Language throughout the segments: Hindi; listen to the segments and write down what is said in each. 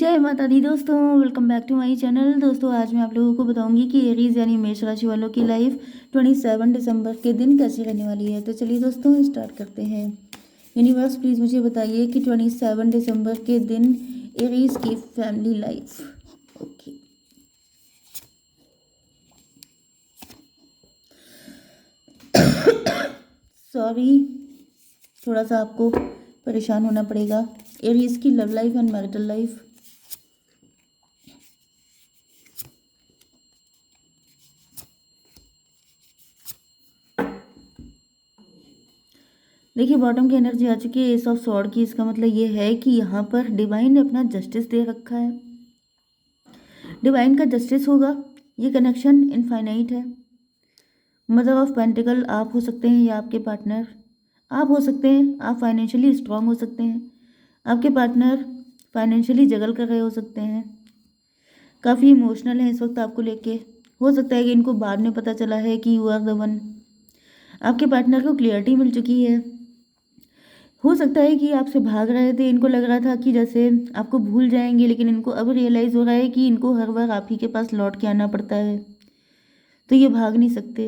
जय माता दी दोस्तों, welcome back to my channel. दोस्तों आज मैं आप लोगों को बताऊंगी कि एरीज यानी मेष राशि वालों की लाइफ 27 दिसंबर के दिन कैसी रहने वाली है। तो चलिए दोस्तों स्टार्ट करते हैं। यूनिवर्स प्लीज़ मुझे बताइए कि 27 दिसंबर के दिन एरीज की फैमिली लाइफ। ओके, सॉरी, थोड़ा सा आपको परेशान होना पड़ेगा। एरीज की love life and marital life. देखिए बॉटम की एनर्जी आ चुकी है, एस ऑफ सॉर्ड की। इसका मतलब ये है कि यहाँ पर डिवाइन ने अपना जस्टिस दे रखा है। डिवाइन का जस्टिस होगा। ये कनेक्शन इनफाइनाइट है। मदर ऑफ पेंटिकल आप हो सकते हैं या आपके पार्टनर आप हो सकते हैं। आप फाइनेंशियली स्ट्रांग हो सकते हैं। आपके पार्टनर फाइनेंशियली जगल कर रहे हो सकते हैं। काफ़ी इमोशनल है इस वक्त आपको लेके। हो सकता है कि इनको बाद में पता चला है कि यू आर द वन। आपके पार्टनर को क्लियरिटी मिल चुकी है। हो सकता है कि आपसे भाग रहे थे। इनको लग रहा था कि जैसे आपको भूल जाएंगे, लेकिन इनको अब रियलाइज़ हो रहा है कि इनको हर बार आप ही के पास लौट के आना पड़ता है, तो ये भाग नहीं सकते।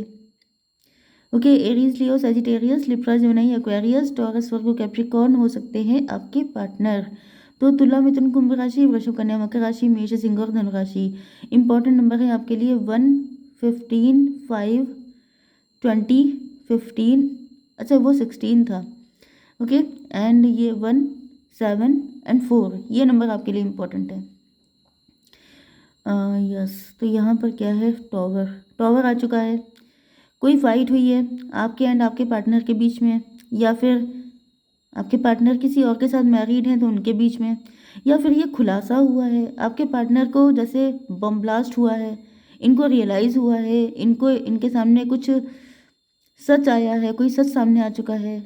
Okay, Aries, Leo, Sagittarius, Libra, Gemini, Aquarius, Taurus, Virgo, Capricorn हो सकते हैं आपके पार्टनर। तो तुला, मिथुन, कुंभ राशि, वृषभ, कन्या, मकर राशि, मेष, सिंह और धनु राशि। इंपॉर्टेंट नंबर है आपके लिए 1, 15, 5, 20, 15। अच्छा वो 16 था। ओके, एंड ये 1, 7 एंड 4, ये नंबर आपके लिए इम्पोर्टेंट है। यस, तो यहाँ पर क्या है, टॉवर। टॉवर आ चुका है। कोई फाइट हुई है आपके एंड आपके पार्टनर के बीच में, या फिर आपके पार्टनर किसी और के साथ मैरिड हैं तो उनके बीच में, या फिर ये खुलासा हुआ है आपके पार्टनर को, जैसे बम ब्लास्ट हुआ है, इनको रियलाइज़ हुआ है, इनको इनके सामने कुछ सच आया है, कोई सच सामने आ चुका है,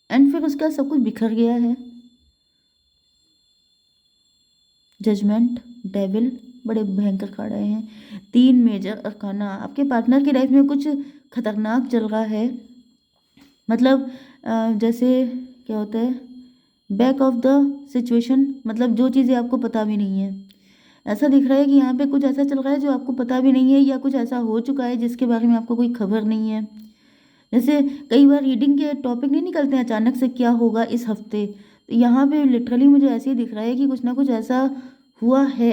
एंड फिर उसका सब कुछ बिखर गया है। जजमेंट, डेविल, बड़े भयंकर कार्ड आए हैं। 3 मेजर अरकाना। आपके पार्टनर की लाइफ में कुछ खतरनाक चल रहा है। मतलब जैसे क्या होता है, बैक ऑफ द सिचुएशन, मतलब जो चीज़ें आपको पता भी नहीं है। ऐसा दिख रहा है कि यहाँ पे कुछ ऐसा चल रहा है जो आपको पता भी नहीं है, या कुछ ऐसा हो चुका है जिसके बारे में आपको कोई खबर नहीं है। जैसे कई बार रीडिंग के टॉपिक नहीं निकलते हैं अचानक से, क्या होगा इस हफ्ते, तो यहाँ पे लिटरली मुझे ऐसे ही दिख रहा है कि कुछ ना कुछ ऐसा हुआ है।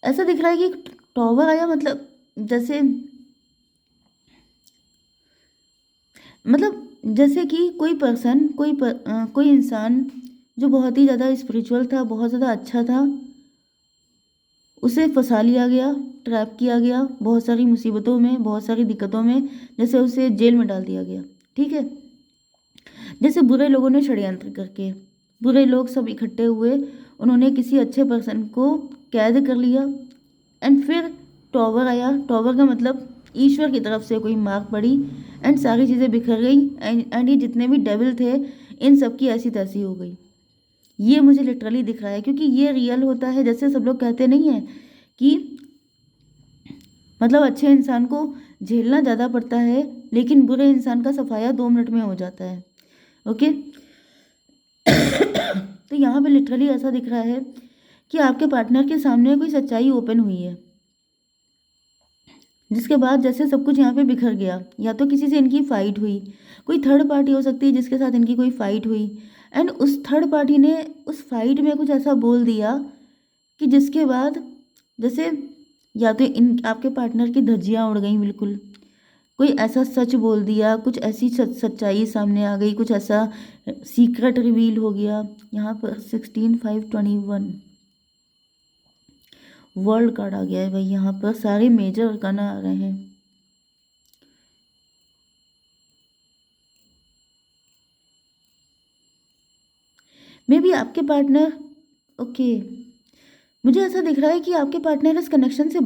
ऐसा दिख रहा है कि टॉवर आया, मतलब जैसे, जैसे कि कोई पर्सन, कोई इंसान जो बहुत ही ज़्यादा स्पिरिचुअल था, बहुत ज़्यादा अच्छा था, उसे फंसा लिया गया, ट्रैप किया गया बहुत सारी मुसीबतों में, बहुत सारी दिक्कतों में, जैसे उसे जेल में डाल दिया गया। ठीक है, जैसे बुरे लोगों ने षड्यंत्र करके, बुरे लोग सब इकट्ठे हुए, उन्होंने किसी अच्छे पर्सन को कैद कर लिया, एंड फिर टॉवर आया। टॉवर का मतलब ईश्वर की तरफ से कोई मार पड़ी, एंड सारी चीज़ें बिखर गई, एंड ये जितने भी डेविल थे इन सब की ऐसी तैसी हो गई। ये मुझे लिटरली दिख रहा है, क्योंकि ये रियल होता है। जैसे सब लोग कहते नहीं है कि मतलब अच्छे इंसान को झेलना ज़्यादा पड़ता है, लेकिन बुरे इंसान का सफाया 2 मिनट में हो जाता है। ओके, तो यहाँ पे लिटरली ऐसा दिख रहा है कि आपके पार्टनर के सामने कोई सच्चाई ओपन हुई है, जिसके बाद जैसे सब कुछ यहाँ पे बिखर गया। या तो किसी से इनकी फाइट हुई, कोई थर्ड पार्टी हो सकती है जिसके साथ इनकी कोई फाइट हुई, एंड उस थर्ड पार्टी ने उस फाइट में कुछ ऐसा बोल दिया कि जिसके बाद जैसे, या तो इन आपके पार्टनर की धज्जियाँ उड़ गई बिल्कुल, कोई ऐसा सच बोल दिया, कुछ ऐसी सच्चाई सामने आ गई, कुछ ऐसा सीक्रेट रिवील हो गया। यहाँ पर 16, 5, 21 वर्ल्ड कार्ड आ गया है भाई। यहाँ पर सारे मेजर अरकाना आ रहे हैं। मे बी आपके पार्टनर, ओके, मुझे ऐसा दिख रहा है कि आपके पार्टनर इस कनेक्शन से,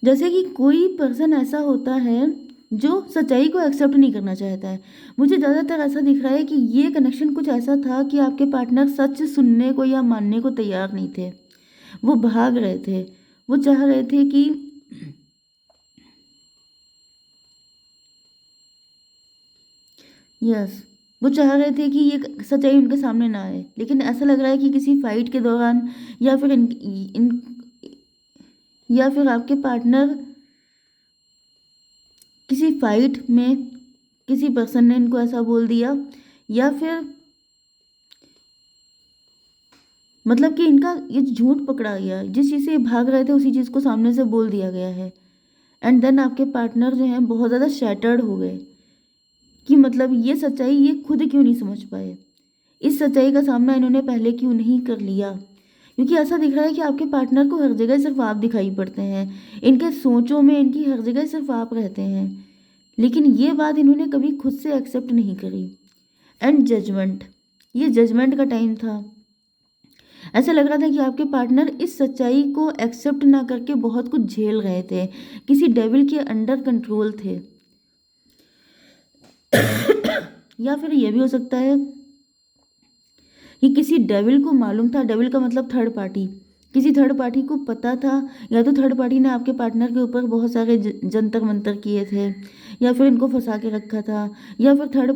जैसे कि कोई पर्सन ऐसा होता है जो सच्चाई को एक्सेप्ट नहीं करना चाहता है। मुझे ज़्यादातर ऐसा दिख रहा है कि ये कनेक्शन कुछ ऐसा था कि आपके पार्टनर सच सुनने को या मानने को तैयार नहीं थे। वो भाग रहे थे। वो चाह रहे थे कि यस, वो चाह रहे थे कि ये सच्चाई उनके सामने ना आए, लेकिन ऐसा लग रहा है कि किसी फाइट के दौरान या फिर इन या फिर आपके पार्टनर किसी फाइट में किसी पर्सन ने इनको ऐसा बोल दिया, या फिर मतलब कि इनका ये झूठ पकड़ा गया, जिस चीज़ से ये भाग रहे थे उसी चीज़ को सामने से बोल दिया गया है। एंड देन आपके पार्टनर जो हैं बहुत ज़्यादा शैटर्ड हो गए कि मतलब ये सच्चाई ये खुद क्यों नहीं समझ पाए, इस सच्चाई का सामना इन्होंने पहले क्यों नहीं कर लिया। क्योंकि ऐसा दिख रहा है कि आपके पार्टनर को हर जगह सिर्फ आप दिखाई पड़ते हैं, इनके सोचों में इनकी हर जगह सिर्फ आप रहते हैं, लेकिन ये बात इन्होंने कभी खुद से एक्सेप्ट नहीं करी। एंड जजमेंट, ये जजमेंट का टाइम था। ऐसा लग रहा था कि आपके पार्टनर इस सच्चाई को एक्सेप्ट ना करके बहुत कुछ झेल रहे थे, किसी डेविल के अंडर कंट्रोल थे। या फिर ये भी हो सकता है कि किसी डेविल को मालूम था, डेविल का मतलब थर्ड पार्टी, किसी थर्ड पार्टी को पता था, या तो थर्ड पार्टी ने आपके पार्टनर के ऊपर बहुत सारे जंतर मंतर किए थे, या फिर इनको फंसा के रखा था, या फिर थर्ड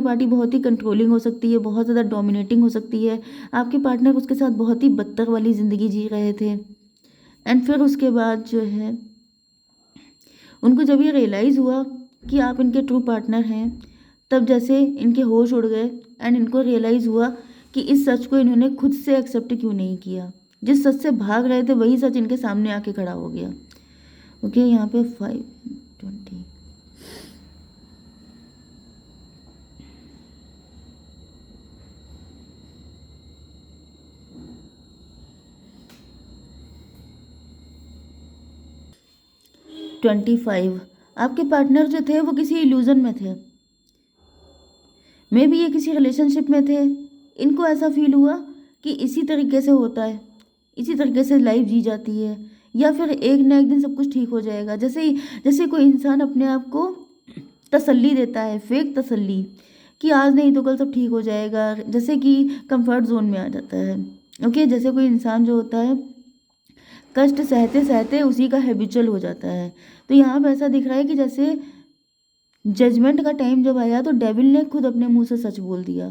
पार्टी बहुत ही कंट्रोलिंग हो सकती है, बहुत ज़्यादा डोमिनेटिंग हो सकती है। आपके पार्टनर उसके साथ बहुत ही बदतर वाली ज़िंदगी जी रहे थे। एंड फिर उसके बाद जो है उनको जब ये रियलाइज़ हुआ कि आप इनके ट्रू पार्टनर हैं, तब जैसे इनके होश उड़ गए एंड इनको रियलाइज़ हुआ कि इस सच को इन्होंने खुद से एक्सेप्ट क्यों नहीं किया। जिस सच से भाग रहे थे वही सच इनके सामने आके खड़ा हो गया। ओके, यहाँ पे 5:20 25 आपके पार्टनर जो थे वो किसी इल्यूजन में थे, मे बी ये किसी रिलेशनशिप में थे। इनको ऐसा फील हुआ कि इसी तरीके से होता है, इसी तरीके से लाइफ जी जाती है, या फिर एक ना एक दिन सब कुछ ठीक हो जाएगा। जैसे कोई इंसान अपने आप को तसल्ली देता है, फेक तसल्ली, कि आज नहीं तो कल सब ठीक हो जाएगा, जैसे कि कंफर्ट जोन में आ जाता है। ओके, जैसे कोई इंसान जो होता है कष्ट सहते सहते उसी का हैबिचुअल हो जाता है। तो यहाँ पे ऐसा दिख रहा है कि जैसे जजमेंट का टाइम जब आया तो डेविल ने खुद अपने मुंह से सच बोल दिया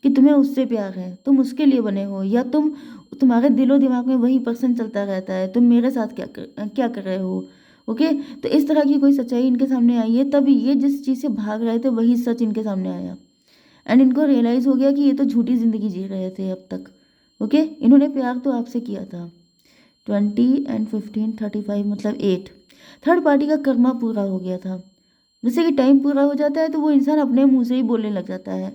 कि तुम्हें उससे प्यार है, तुम उसके लिए बने हो, या तुम्हारे दिलो दिमाग में वही पर्सन चलता रहता है, तुम मेरे साथ क्या कर रहे हो। ओके, तो इस तरह की कोई सच्चाई इनके सामने आई है, तब ये जिस चीज़ से भाग रहे थे वही सच इनके सामने आया। एंड इनको रियलाइज़ हो गया कि ये तो झूठी ज़िंदगी जी रहे थे अब तक। ओके, इन्होंने प्यार तो आपसे किया था। 20 and 15 35 मतलब 8, थर्ड पार्टी का कर्मा पूरा हो गया था। जैसे कि टाइम पूरा हो जाता है तो वो इंसान अपने मुंह से ही बोलने लग जाता है,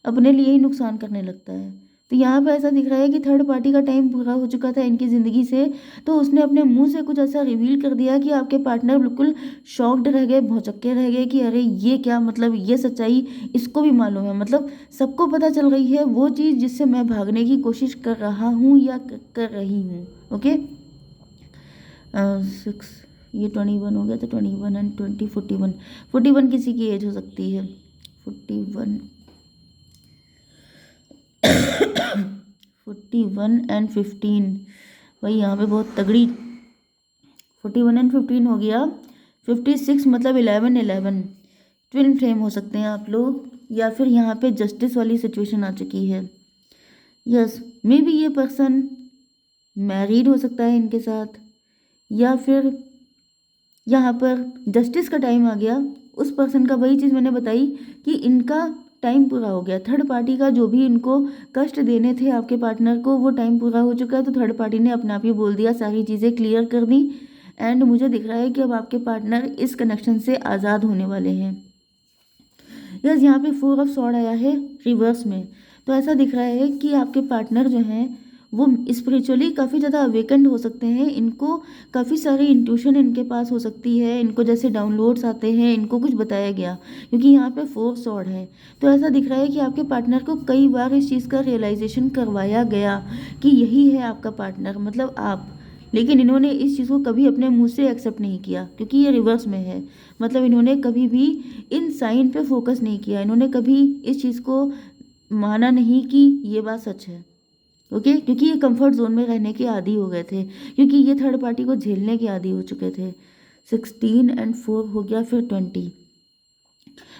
अपने लिए ही नुकसान करने लगता है। तो यहाँ पे ऐसा दिख रहा है कि थर्ड पार्टी का टाइम पूरा हो चुका था इनकी ज़िंदगी से, तो उसने अपने मुंह से कुछ ऐसा रिवील कर दिया कि आपके पार्टनर बिल्कुल शॉक्ड रह गए, भौचक्के रह गए कि अरे ये क्या, मतलब ये सच्चाई इसको भी मालूम है, मतलब सबको पता चल गई है वो चीज़ जिससे मैं भागने की कोशिश कर रहा हूँ या कर रही हूँ। ओके, 6, ये 21 हो गया, तो 21 and 20 41 किसी की एज हो सकती है। 41 41 and 15, वही यहाँ पे बहुत तगड़ी। 41 and 15 हो गया। 56 मतलब 11 ट्विन फ्लेम हो सकते हैं आप लोग, या फिर यहाँ पे जस्टिस वाली सिचुएशन आ चुकी है। यस, मे बी ये पर्सन मैरिड हो सकता है इनके साथ, या फिर यहाँ पर जस्टिस का टाइम आ गया उस पर्सन का। वही चीज़ मैंने बताई कि इनका टाइम पूरा हो गया, थर्ड पार्टी का जो भी इनको कष्ट देने थे आपके पार्टनर को वो टाइम पूरा हो चुका है। तो थर्ड पार्टी ने अपने आप ही बोल दिया, सारी चीज़ें क्लियर कर दी। एंड मुझे दिख रहा है कि अब आपके पार्टनर इस कनेक्शन से आज़ाद होने वाले हैं। यस, यहाँ पे 4 ऑफ सॉर्ड आया है रिवर्स में। तो ऐसा दिख रहा है कि आपके पार्टनर जो हैं वो स्पिरिचुअली काफ़ी ज़्यादा अवेकेंड हो सकते हैं, इनको काफ़ी सारी इंट्यूशन इनके पास हो सकती है, इनको जैसे डाउनलोड्स आते हैं, इनको कुछ बताया गया, क्योंकि यहाँ पे 4 सॉर्ड है। तो ऐसा दिख रहा है कि आपके पार्टनर को कई बार इस चीज़ का रियलाइजेशन करवाया गया कि यही है आपका पार्टनर, मतलब आप, लेकिन इन्होंने इस चीज़ को कभी अपने मुंह से एक्सेप्ट नहीं किया, क्योंकि ये रिवर्स में है। मतलब इन्होंने कभी भी इन साइन पे फोकस नहीं किया, इन्होंने कभी इस चीज़ को माना नहीं कि ये बात सच है। ओके, क्योंकि ये कंफर्ट जोन में रहने के आदी हो गए थे, क्योंकि ये थर्ड पार्टी को झेलने के आदी हो चुके थे। 16 and 4 हो गया, फिर 20।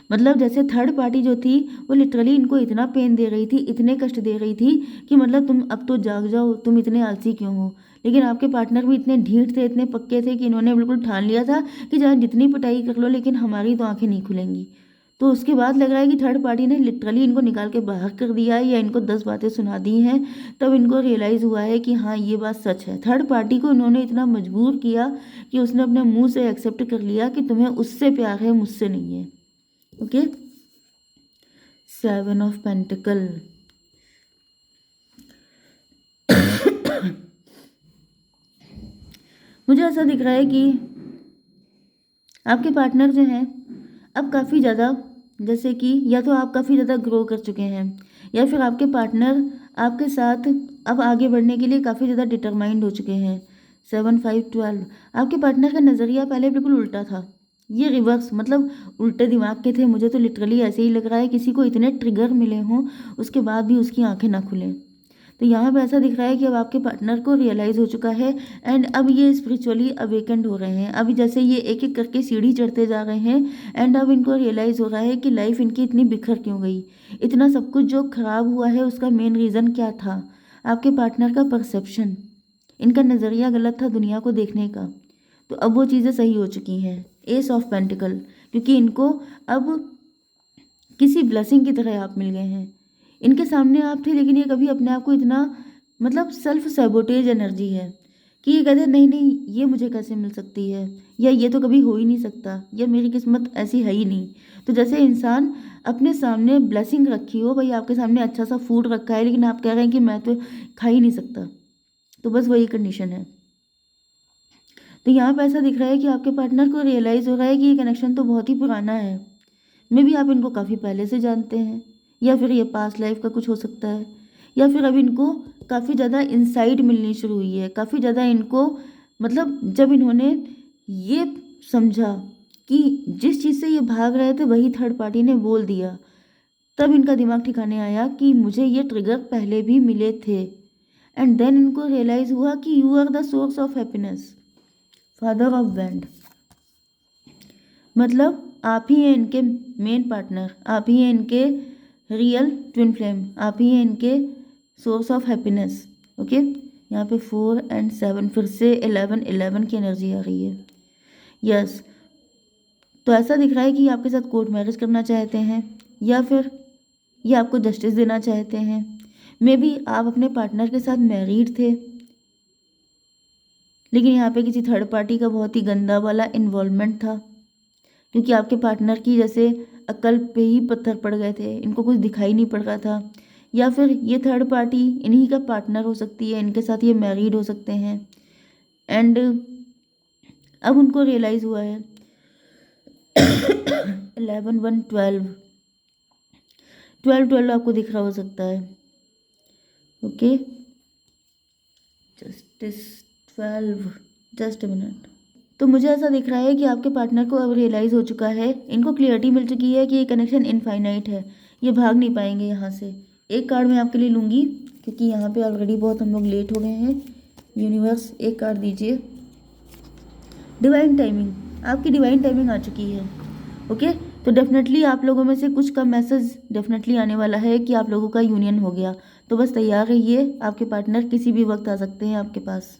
मतलब जैसे थर्ड पार्टी जो थी वो लिटरली इनको इतना पेन दे रही थी, इतने कष्ट दे रही थी कि मतलब तुम अब तो जाग जाओ, तुम इतने आलसी क्यों हो। लेकिन आपके पार्टनर भी इतने ढीठ थे, इतने पक्के थे कि इन्होंने बिल्कुल ठान लिया था कि चाहे जितनी पिटाई कर लो लेकिन हमारी तो आंखें नहीं खुलेंगी। तो उसके बाद लग रहा है कि थर्ड पार्टी ने लिटरली इनको निकाल के बाहर कर दिया है या इनको 10 बातें सुना दी हैं, तब इनको रियलाइज़ हुआ है कि हाँ ये बात सच है। थर्ड पार्टी को इन्होंने इतना मजबूर किया कि उसने अपने मुंह से एक्सेप्ट कर लिया कि तुम्हें उससे प्यार है, मुझसे नहीं है। Okay, 7 of pentacle. मुझे ऐसा दिख रहा है कि आपके पार्टनर जो हैं अब काफ़ी ज़्यादा, जैसे कि या तो आप काफ़ी ज़्यादा ग्रो कर चुके हैं या फिर आपके पार्टनर आपके साथ अब आगे बढ़ने के लिए काफ़ी ज़्यादा डिटरमाइंड हो चुके हैं। 7 5 12। आपके पार्टनर का नज़रिया पहले बिल्कुल उल्टा था, ये रिवर्स, मतलब उल्टे दिमाग के थे। मुझे तो लिटरली ऐसे ही लग रहा है किसी को इतने ट्रिगर मिले हों उसके बाद भी उसकी आंखें ना खुलें। तो यहाँ पे ऐसा दिख रहा है कि अब आपके पार्टनर को रियलाइज़ हो चुका है एंड अब ये स्पिरिचुअली अवेकेंड हो रहे हैं। अभी जैसे ये एक एक करके सीढ़ी चढ़ते जा रहे हैं एंड अब इनको रियलाइज़ हो रहा है कि लाइफ इनकी इतनी बिखर क्यों गई, इतना सब कुछ जो खराब हुआ है उसका मेन रीज़न क्या था। आपके पार्टनर का परसेप्शन, इनका नज़रिया गलत था दुनिया को देखने का, तो अब वो चीज़ें सही हो चुकी हैं। एस ऑफ पेंटिकल, क्योंकि इनको अब किसी ब्लेसिंग की तरह आप मिल गए हैं। इनके सामने आप थे लेकिन ये कभी अपने आप को इतना, मतलब सेल्फ सैबोटेज एनर्जी है कि ये कहते हैं नहीं नहीं ये मुझे कैसे मिल सकती है, या ये तो कभी हो ही नहीं सकता, या मेरी किस्मत ऐसी है ही नहीं। तो जैसे इंसान अपने सामने ब्लेसिंग रखी हो, भाई आपके सामने अच्छा सा फूड रखा है लेकिन आप कह रहे हैं कि मैं तो खा ही नहीं सकता, तो बस वही कंडीशन है। तो यहाँ पे ऐसा दिख रहा है कि आपके पार्टनर को रियलाइज़ हो रहा है कि ये कनेक्शन तो बहुत ही पुराना है, मे भी आप इनको काफ़ी पहले से जानते हैं, या फिर ये पास्ट लाइफ का कुछ हो सकता है, या फिर अब इनको काफ़ी ज़्यादा इंसाइट मिलनी शुरू हुई है, काफ़ी ज़्यादा इनको, मतलब जब इन्होंने ये समझा कि जिस चीज़ से ये भाग रहे थे वही थर्ड पार्टी ने बोल दिया, तब इनका दिमाग ठिकाने आया कि मुझे ये ट्रिगर पहले भी मिले थे। एंड देन इनको रियलाइज़ हुआ कि you are the source of happiness, father of band, मतलब आप ही हैं इनके मेन पार्टनर, आप ही हैं इनके रियल ट्विन फ्लेम, आप ही हैं इनके सोर्स ऑफ हैप्पीनेस। ओके, यहाँ पे 4 एंड 7 फिर से 11 की एनर्जी आ रही है। यस, तो ऐसा दिख रहा है कि आपके साथ कोर्ट मैरिज करना चाहते हैं या फिर ये आपको जस्टिस देना चाहते हैं। मे बी आप अपने पार्टनर के साथ मैरिड थे लेकिन यहाँ पे किसी थर्ड पार्टी का बहुत ही गंदा वाला इन्वॉल्वमेंट था, क्योंकि आपके पार्टनर की जैसे अक्ल पे ही पत्थर पड़ गए थे, इनको कुछ दिखाई नहीं पड़ रहा था, या फिर ये थर्ड पार्टी इन्हीं का पार्टनर हो सकती है, इनके साथ ये मैरिड हो सकते हैं। एंड अब उनको रियलाइज़ हुआ है 11 1 12 12 12 आपको दिख रहा हो सकता है। Okay, justice 12, just a minute. तो मुझे ऐसा दिख रहा है कि आपके पार्टनर को अब रियलाइज़ हो चुका है, इनको क्लियरिटी मिल चुकी है कि ये कनेक्शन इनफाइनाइट है, ये भाग नहीं पाएंगे यहाँ से। एक कार्ड मैं आपके लिए लूँगी क्योंकि यहाँ पे ऑलरेडी बहुत हम लोग लेट हो गए हैं। यूनिवर्स एक कार्ड दीजिए। डिवाइन टाइमिंग, आपकी डिवाइन टाइमिंग आ चुकी है। ओके, तो डेफिनेटली आप लोगों में से कुछ का मैसेज डेफिनेटली आने वाला है कि आप लोगों का यूनियन हो गया। तो बस तैयार रहिए, आपके पार्टनर किसी भी वक्त आ सकते हैं आपके पास।